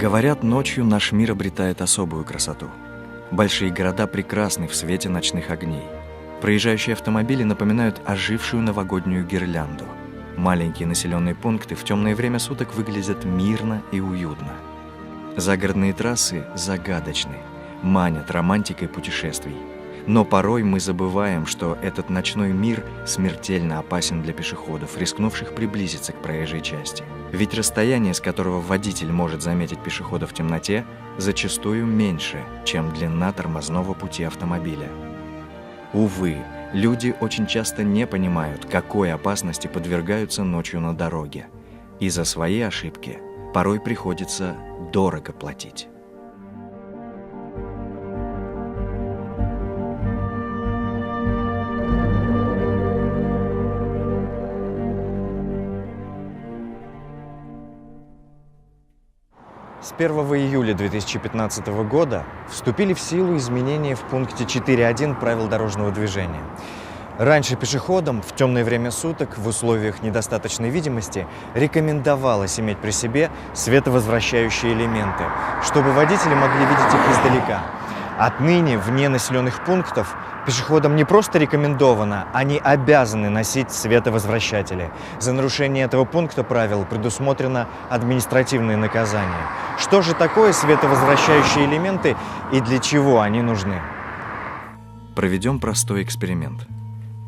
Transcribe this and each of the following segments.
Говорят, ночью наш мир обретает особую красоту. Большие города прекрасны в свете ночных огней. Проезжающие автомобили напоминают ожившую новогоднюю гирлянду. Маленькие населенные пункты в темное время суток выглядят мирно и уютно. Загородные трассы загадочны, манят романтикой путешествий. Но порой мы забываем, что этот ночной мир смертельно опасен для пешеходов, рискнувших приблизиться к проезжей части. Ведь расстояние, с которого водитель может заметить пешехода в темноте, зачастую меньше, чем длина тормозного пути автомобиля. Увы, люди очень часто не понимают, какой опасности подвергаются ночью на дороге. И за свои ошибки порой приходится дорого платить. С 1 июля 2015 года вступили в силу изменения в пункте 4.1 правил дорожного движения. Раньше пешеходам в темное время суток в условиях недостаточной видимости рекомендовалось иметь при себе световозвращающие элементы, чтобы водители могли видеть их издалека. Отныне вне населенных пунктов пешеходам не просто рекомендовано, они обязаны носить световозвращатели. За нарушение этого пункта правил предусмотрено административное наказание. Что же такое световозвращающие элементы и для чего они нужны? Проведем простой эксперимент.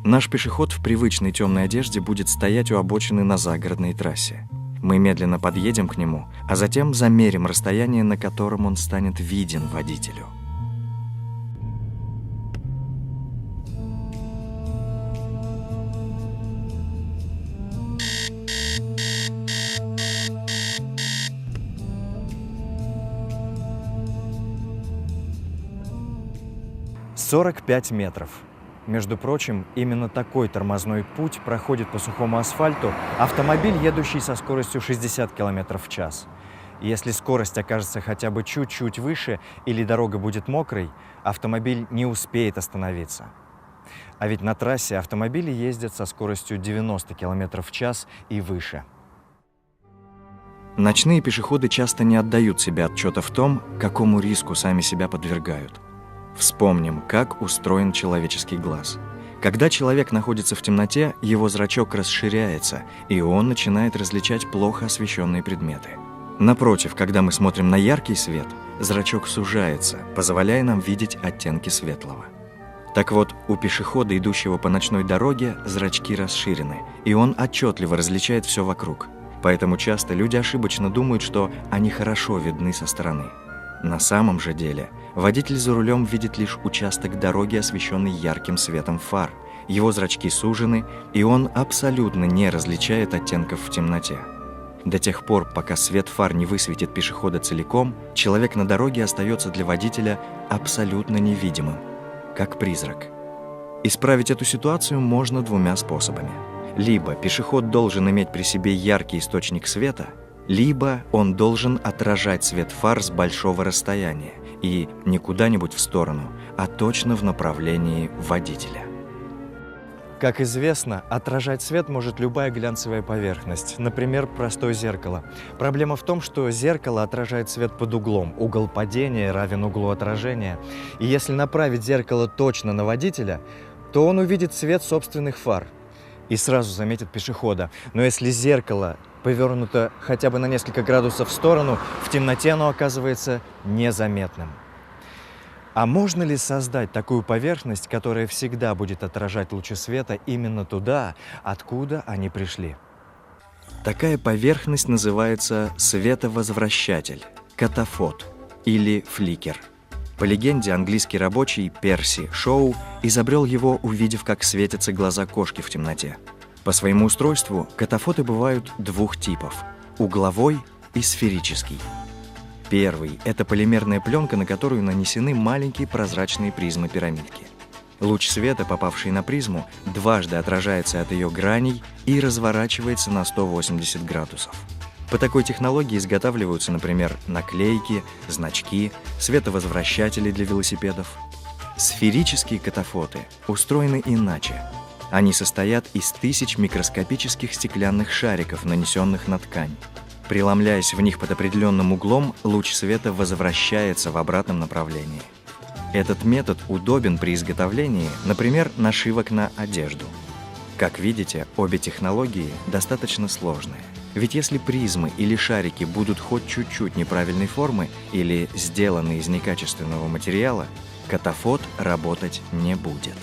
Наш пешеход в привычной темной одежде будет стоять у обочины на загородной трассе. Мы медленно подъедем к нему, а затем замерим расстояние, на котором он станет виден водителю. — 45 метров. Между прочим, именно такой тормозной путь проходит по сухому асфальту автомобиль, едущий со скоростью 60 км в час. Если скорость окажется хотя бы чуть-чуть выше или дорога будет мокрой, автомобиль не успеет остановиться. А ведь на трассе автомобили ездят со скоростью 90 км в час и выше. Ночные пешеходы часто не отдают себе отчета в том, какому риску сами себя подвергают. Вспомним, как устроен человеческий глаз. Когда человек находится в темноте, его зрачок расширяется, и он начинает различать плохо освещенные предметы. Напротив, когда мы смотрим на яркий свет, зрачок сужается, позволяя нам видеть оттенки светлого. Так вот, у пешехода, идущего по ночной дороге, зрачки расширены, и он отчетливо различает все вокруг. Поэтому часто люди ошибочно думают, что они хорошо видны со стороны. На самом же деле, водитель за рулем видит лишь участок дороги, освещенный ярким светом фар. Его зрачки сужены, и он абсолютно не различает оттенков в темноте. До тех пор, пока свет фар не высветит пешехода целиком, человек на дороге остается для водителя абсолютно невидимым, как призрак. Исправить эту ситуацию можно двумя способами. Либо пешеход должен иметь при себе яркий источник света, либо он должен отражать свет фар с большого расстояния и не куда-нибудь в сторону, а точно в направлении водителя. Как известно, отражать свет может любая глянцевая поверхность, например, простое зеркало. Проблема в том, что зеркало отражает свет под углом. Угол падения равен углу отражения. И если направить зеркало точно на водителя, то он увидит свет собственных фар и сразу заметит пешехода. Но если зеркало повернуто хотя бы на несколько градусов в сторону, в темноте оно оказывается незаметным. А можно ли создать такую поверхность, которая всегда будет отражать лучи света именно туда, откуда они пришли? Такая поверхность называется световозвращатель, катафот или фликер. По легенде, английский рабочий Перси Шоу изобрел его, увидев, как светятся глаза кошки в темноте. По своему устройству катафоты бывают двух типов – угловой и сферический. Первый – это полимерная пленка, на которую нанесены маленькие прозрачные призмы-пирамидки. Луч света, попавший на призму, дважды отражается от ее граней и разворачивается на 180 градусов. По такой технологии изготавливаются, например, наклейки, значки, световозвращатели для велосипедов. Сферические катафоты устроены иначе. Они состоят из тысяч микроскопических стеклянных шариков, нанесенных на ткань. Преломляясь в них под определенным углом, луч света возвращается в обратном направлении. Этот метод удобен при изготовлении, например, нашивок на одежду. Как видите, обе технологии достаточно сложные. Ведь если призмы или шарики будут хоть чуть-чуть неправильной формы или сделаны из некачественного материала, катафот работать не будет.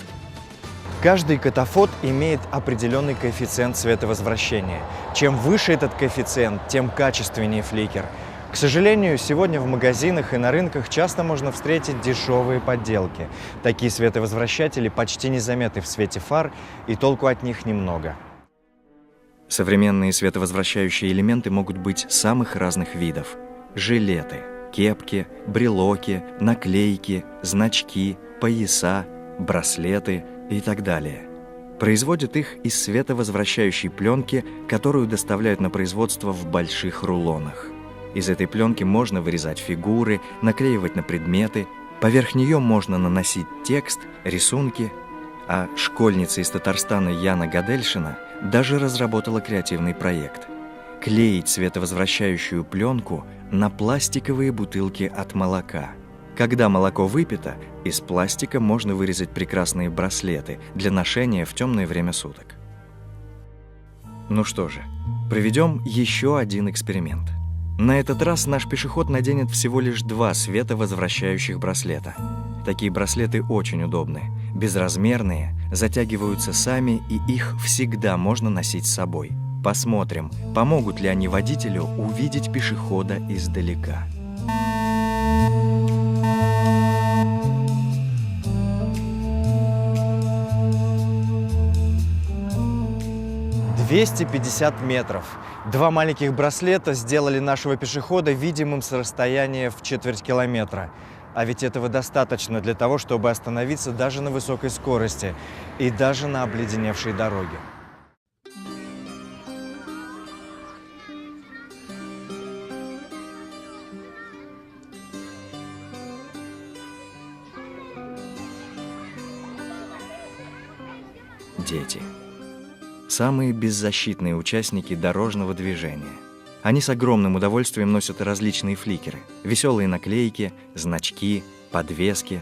Каждый катафот имеет определенный коэффициент световозвращения. Чем выше этот коэффициент, тем качественнее фликер. К сожалению, сегодня в магазинах и на рынках часто можно встретить дешевые подделки. Такие световозвращатели почти незаметны в свете фар, и толку от них немного. Современные световозвращающие элементы могут быть самых разных видов. Жилеты, кепки, брелоки, наклейки, значки, пояса, браслеты и так далее. Производят их из световозвращающей пленки, которую доставляют на производство в больших рулонах. Из этой пленки можно вырезать фигуры, наклеивать на предметы, поверх нее можно наносить текст, рисунки, а школьница из Татарстана Яна Гадельшина даже разработала креативный проект – клеить световозвращающую пленку на пластиковые бутылки от молока. Когда молоко выпито, из пластика можно вырезать прекрасные браслеты для ношения в темное время суток. Ну что же, проведем еще один эксперимент. На этот раз наш пешеход наденет всего лишь 2 световозвращающих браслета. Такие браслеты очень удобны, безразмерные, затягиваются сами, и их всегда можно носить с собой. Посмотрим, помогут ли они водителю увидеть пешехода издалека. «250 метров. 2 маленьких браслета сделали нашего пешехода видимым с расстояния в четверть километра. А ведь этого достаточно для того, чтобы остановиться даже на высокой скорости и даже на обледеневшей дороге. Дети. Самые беззащитные участники дорожного движения. Они с огромным удовольствием носят различные фликеры, веселые наклейки, значки, подвески.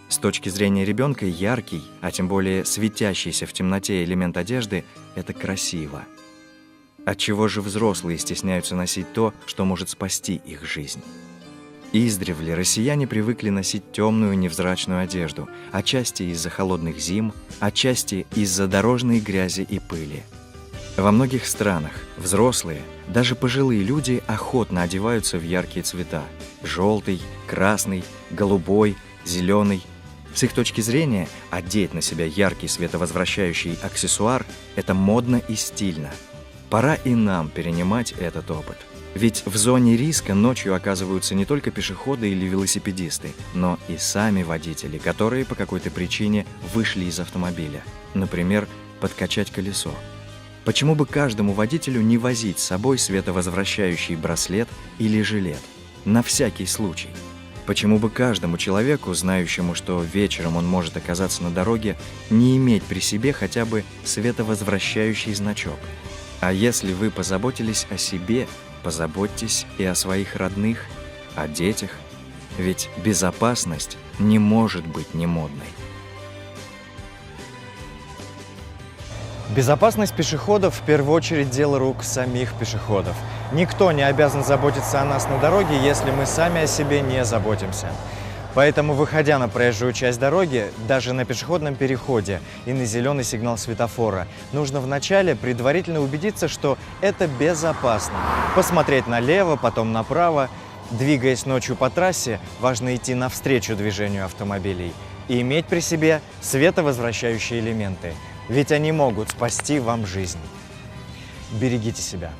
С точки зрения ребенка яркий, а тем более светящийся в темноте элемент одежды – это красиво. Отчего же взрослые стесняются носить то, что может спасти их жизнь? Издревле россияне привыкли носить темную невзрачную одежду, отчасти из-за холодных зим, отчасти из-за дорожной грязи и пыли. Во многих странах взрослые, даже пожилые люди охотно одеваются в яркие цвета – желтый, красный, голубой, зеленый. С их точки зрения, одеть на себя яркий световозвращающий аксессуар – это модно и стильно. Пора и нам перенимать этот опыт. Ведь в зоне риска ночью оказываются не только пешеходы или велосипедисты, но и сами водители, которые по какой-то причине вышли из автомобиля. Например, подкачать колесо. Почему бы каждому водителю не возить с собой световозвращающий браслет или жилет? На всякий случай. Почему бы каждому человеку, знающему, что вечером он может оказаться на дороге, не иметь при себе хотя бы световозвращающий значок? А если вы позаботились о себе, позаботьтесь и о своих родных, о детях, ведь безопасность не может быть немодной. Безопасность пешеходов в первую очередь дело рук самих пешеходов. Никто не обязан заботиться о нас на дороге, если мы сами о себе не заботимся. Поэтому, выходя на проезжую часть дороги, даже на пешеходном переходе и на зеленый сигнал светофора, нужно вначале предварительно убедиться, что это безопасно. Посмотреть налево, потом направо. Двигаясь ночью по трассе, важно идти навстречу движению автомобилей и иметь при себе световозвращающие элементы, ведь они могут спасти вам жизнь. Берегите себя.